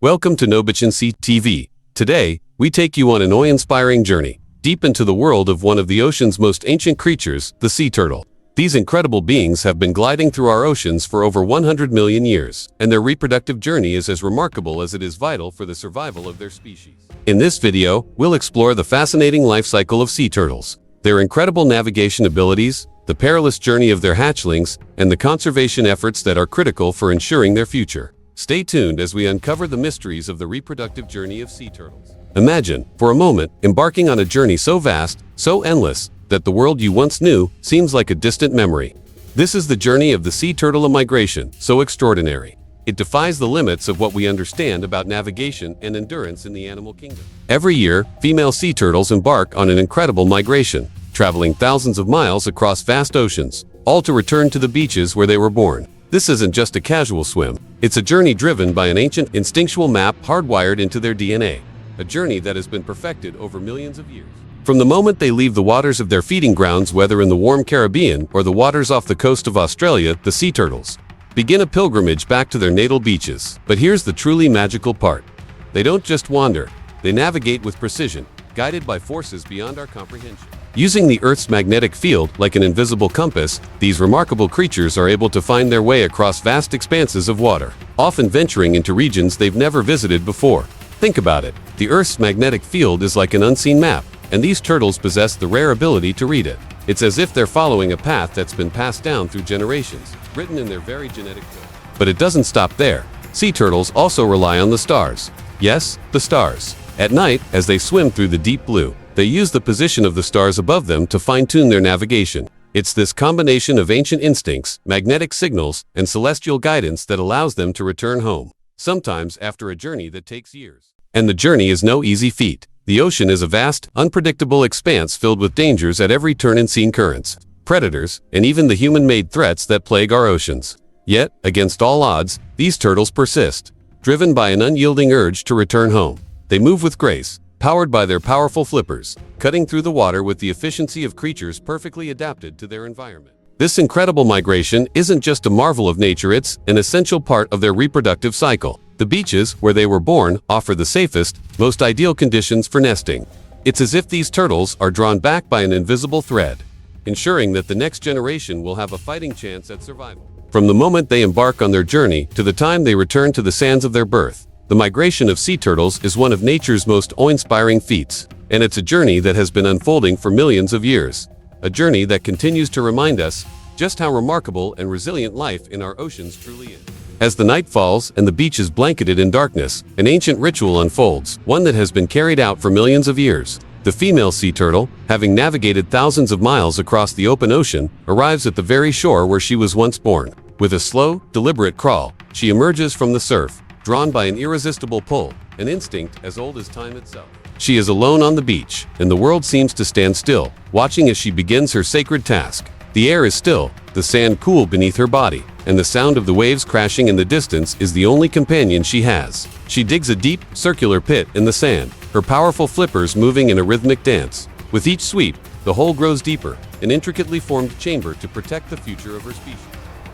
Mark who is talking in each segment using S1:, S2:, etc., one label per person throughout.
S1: Welcome to Nobichin Sea TV. Today, we take you on an awe-inspiring journey, deep into the world of one of the ocean's most ancient creatures, the sea turtle. These incredible beings have been gliding through our oceans for over 100 million years, and their reproductive journey is as remarkable as it is vital for the survival of their species. In this video, we'll explore the fascinating life cycle of sea turtles, their incredible navigation abilities, the perilous journey of their hatchlings, and the conservation efforts that are critical for ensuring their future. Stay tuned as we uncover the mysteries of the reproductive journey of sea turtles. Imagine, for a moment, embarking on a journey so vast, so endless, that the world you once knew seems like a distant memory. This is the journey of the sea turtle migration, so extraordinary. It defies the limits of what we understand about navigation and endurance in the animal kingdom. Every year, female sea turtles embark on an incredible migration, traveling thousands of miles across vast oceans, all to return to the beaches where they were born. This isn't just a casual swim. It's a journey driven by an ancient instinctual map hardwired into their DNA, a journey that has been perfected over millions of years. From the moment they leave the waters of their feeding grounds, whether in the warm Caribbean or the waters off the coast of Australia, the sea turtles begin a pilgrimage back to their natal beaches. But here's the truly magical part. They don't just wander, they navigate with precision, guided by forces beyond our comprehension. Using the Earth's magnetic field like an invisible compass, these remarkable creatures are able to find their way across vast expanses of water, often venturing into regions they've never visited before. Think about it. The Earth's magnetic field is like an unseen map, and these turtles possess the rare ability to read it. It's as if they're following a path that's been passed down through generations, written in their very genetic code. But it doesn't stop there. Sea turtles also rely on the stars. Yes, the stars. At night, as they swim through the deep blue, they use the position of the stars above them to fine-tune their navigation. It's this combination of ancient instincts, magnetic signals, and celestial guidance that allows them to return home, sometimes after a journey that takes years. And the journey is no easy feat. The ocean is a vast, unpredictable expanse filled with dangers at every turn and sea currents, predators, and even the human-made threats that plague our oceans. Yet, against all odds, these turtles persist, driven by an unyielding urge to return home. They move with grace, powered by their powerful flippers, cutting through the water with the efficiency of creatures perfectly adapted to their environment. This incredible migration isn't just a marvel of nature, it's an essential part of their reproductive cycle. The beaches, where they were born, offer the safest, most ideal conditions for nesting. It's as if these turtles are drawn back by an invisible thread, ensuring that the next generation will have a fighting chance at survival. From the moment they embark on their journey to the time they return to the sands of their birth, the migration of sea turtles is one of nature's most awe-inspiring feats, and it's a journey that has been unfolding for millions of years. A journey that continues to remind us just how remarkable and resilient life in our oceans truly is. As the night falls and the beach is blanketed in darkness, an ancient ritual unfolds, one that has been carried out for millions of years. The female sea turtle, having navigated thousands of miles across the open ocean, arrives at the very shore where she was once born. With a slow, deliberate crawl, she emerges from the surf, drawn by an irresistible pull, an instinct as old as time itself. She is alone on the beach, and the world seems to stand still, watching as she begins her sacred task. The air is still, the sand cool beneath her body, and the sound of the waves crashing in the distance is the only companion she has. She digs a deep, circular pit in the sand, her powerful flippers moving in a rhythmic dance. With each sweep, the hole grows deeper, an intricately formed chamber to protect the future of her species.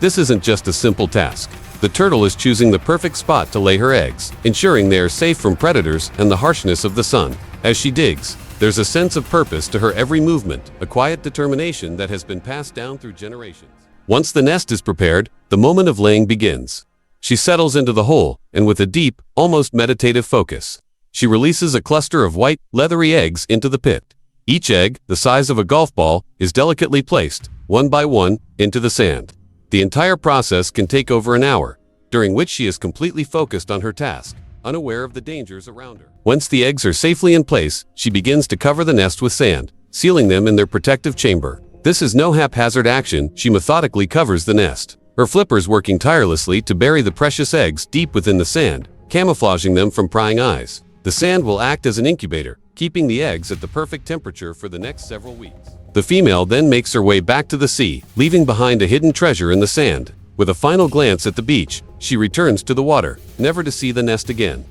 S1: This isn't just a simple task. The turtle is choosing the perfect spot to lay her eggs, ensuring they are safe from predators and the harshness of the sun. As she digs, there's a sense of purpose to her every movement, a quiet determination that has been passed down through generations. Once the nest is prepared, the moment of laying begins. She settles into the hole, and with a deep, almost meditative focus, she releases a cluster of white, leathery eggs into the pit. Each egg, the size of a golf ball, is delicately placed, one by one, into the sand. The entire process can take over an hour, during which she is completely focused on her task, unaware of the dangers around her. Once the eggs are safely in place, she begins to cover the nest with sand, sealing them in their protective chamber. This is no haphazard action. She methodically covers the nest, her flippers working tirelessly to bury the precious eggs deep within the sand, camouflaging them from prying eyes. The sand will act as an incubator, keeping the eggs at the perfect temperature for the next several weeks. The female then makes her way back to the sea, leaving behind a hidden treasure in the sand. With a final glance at the beach, she returns to the water, never to see the nest again.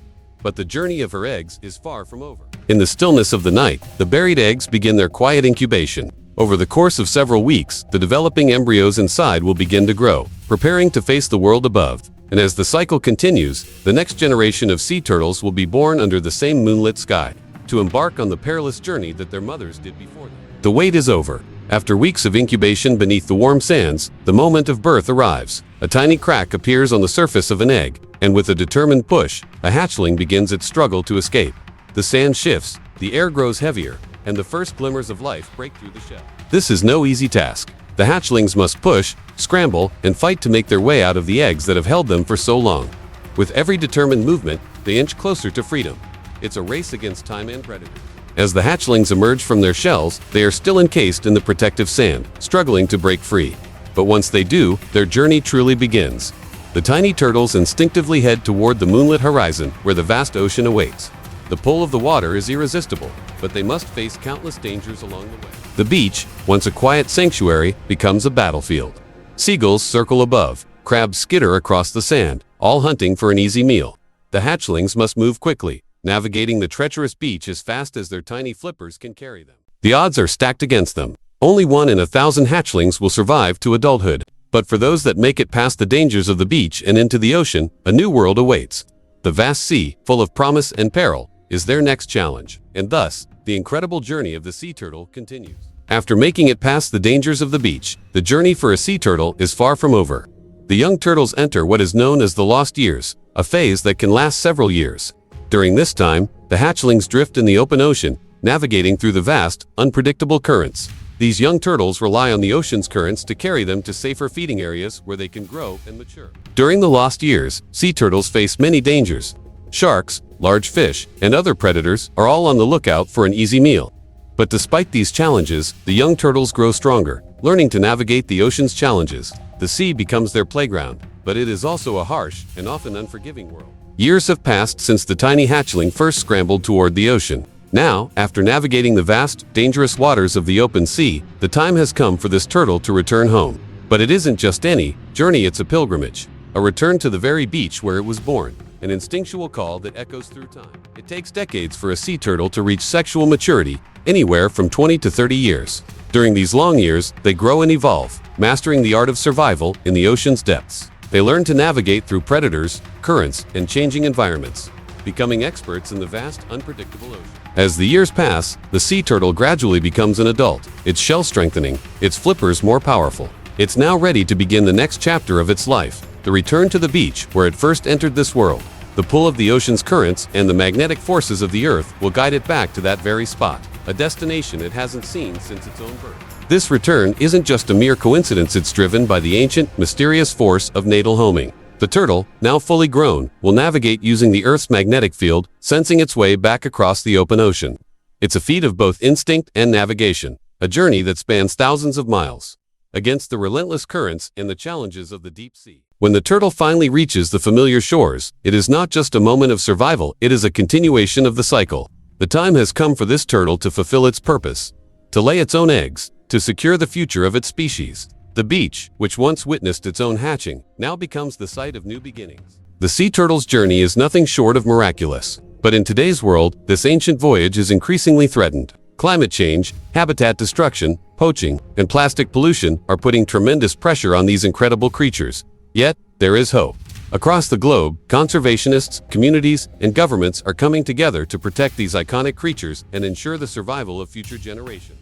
S1: But the journey of her eggs is far from over. In the stillness of the night, the buried eggs begin their quiet incubation. Over the course of several weeks, the developing embryos inside will begin to grow, preparing to face the world above. And as the cycle continues, the next generation of sea turtles will be born under the same moonlit sky, to embark on the perilous journey that their mothers did before them. The wait is over. After weeks of incubation beneath the warm sands, the moment of birth arrives. A tiny crack appears on the surface of an egg, and with a determined push, a hatchling begins its struggle to escape. The sand shifts, the air grows heavier, and the first glimmers of life break through the shell. This is no easy task. The hatchlings must push, scramble, and fight to make their way out of the eggs that have held them for so long. With every determined movement, they inch closer to freedom. It's a race against time and predators. As the hatchlings emerge from their shells, they are still encased in the protective sand, struggling to break free. But once they do, their journey truly begins. The tiny turtles instinctively head toward the moonlit horizon where the vast ocean awaits. The pull of the water is irresistible, but they must face countless dangers along the way. The beach, once a quiet sanctuary, becomes a battlefield. Seagulls circle above, crabs skitter across the sand, all hunting for an easy meal. The hatchlings must move quickly, navigating the treacherous beach as fast as their tiny flippers can carry them. The odds are stacked against them. Only 1 in 1,000 hatchlings will survive to adulthood. But for those that make it past the dangers of the beach and into the ocean, a new world awaits. The vast sea, full of promise and peril, is their next challenge, and thus, the incredible journey of the sea turtle continues. After making it past the dangers of the beach, the journey for a sea turtle is far from over. The young turtles enter what is known as the lost years, a phase that can last several years. During this time, the hatchlings drift in the open ocean, navigating through the vast, unpredictable currents. These young turtles rely on the ocean's currents to carry them to safer feeding areas where they can grow and mature. During the lost years, sea turtles face many dangers. Sharks, large fish, and other predators are all on the lookout for an easy meal. But despite these challenges, the young turtles grow stronger, learning to navigate the ocean's challenges. The sea becomes their playground, but it is also a harsh and often unforgiving world. Years have passed since the tiny hatchling first scrambled toward the ocean. Now, after navigating the vast, dangerous waters of the open sea, the time has come for this turtle to return home. But it isn't just any journey, it's a pilgrimage. A return to the very beach where it was born. An instinctual call that echoes through time. It takes decades for a sea turtle to reach sexual maturity, anywhere from 20 to 30 years. During these long years, they grow and evolve, mastering the art of survival in the ocean's depths. They learn to navigate through predators, currents, and changing environments, becoming experts in the vast, unpredictable ocean. As the years pass, the sea turtle gradually becomes an adult, its shell strengthening, its flippers more powerful. It's now ready to begin the next chapter of its life. The return to the beach where it first entered this world. The pull of the ocean's currents and the magnetic forces of the earth will guide it back to that very spot, a destination it hasn't seen since its own birth. This return isn't just a mere coincidence, it's driven by the ancient, mysterious force of natal homing. The turtle, now fully grown, will navigate using the Earth's magnetic field, sensing its way back across the open ocean. It's a feat of both instinct and navigation, a journey that spans thousands of miles, against the relentless currents and the challenges of the deep sea. When the turtle finally reaches the familiar shores, it is not just a moment of survival, it is a continuation of the cycle. The time has come for this turtle to fulfill its purpose, to lay its own eggs, to secure the future of its species. The beach, which once witnessed its own hatching, now becomes the site of new beginnings. The sea turtle's journey is nothing short of miraculous. But in today's world, this ancient voyage is increasingly threatened. Climate change, habitat destruction, poaching, and plastic pollution are putting tremendous pressure on these incredible creatures. Yet, there is hope. Across the globe, conservationists, communities, and governments are coming together to protect these iconic creatures and ensure the survival of future generations.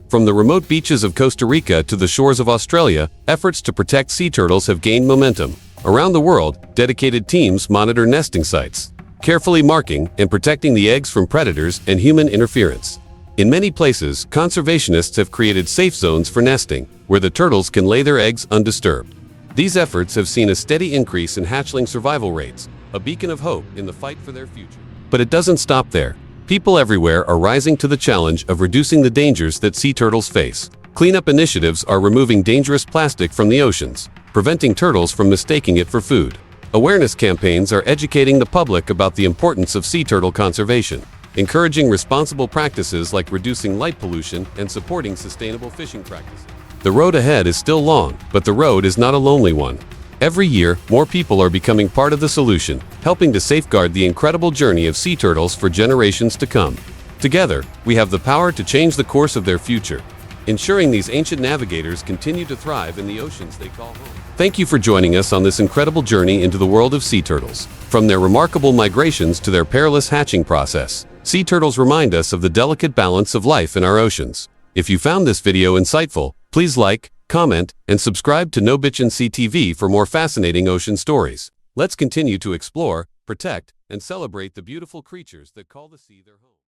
S1: From the remote beaches of Costa Rica to the shores of Australia, efforts to protect sea turtles have gained momentum. Around the world, dedicated teams monitor nesting sites, carefully marking and protecting the eggs from predators and human interference. In many places, conservationists have created safe zones for nesting, where the turtles can lay their eggs undisturbed. These efforts have seen a steady increase in hatchling survival rates, a beacon of hope in the fight for their future. But it doesn't stop there. People everywhere are rising to the challenge of reducing the dangers that sea turtles face. Cleanup initiatives are removing dangerous plastic from the oceans, preventing turtles from mistaking it for food. Awareness campaigns are educating the public about the importance of sea turtle conservation, encouraging responsible practices like reducing light pollution and supporting sustainable fishing practices. The road ahead is still long, but the road is not a lonely one. Every year, more people are becoming part of the solution, helping to safeguard the incredible journey of sea turtles for generations to come. Together, we have the power to change the course of their future. ensuring these ancient navigators continue to thrive in the oceans they call home. Thank you for joining us on this incredible journey into the world of sea turtles. From their remarkable migrations to their perilous hatching process, sea turtles remind us of the delicate balance of life in our oceans. If you found this video insightful, please like, comment, and subscribe to No Bitchin' Sea TV for more fascinating ocean stories. Let's continue to explore, protect, and celebrate the beautiful creatures that call the sea their home.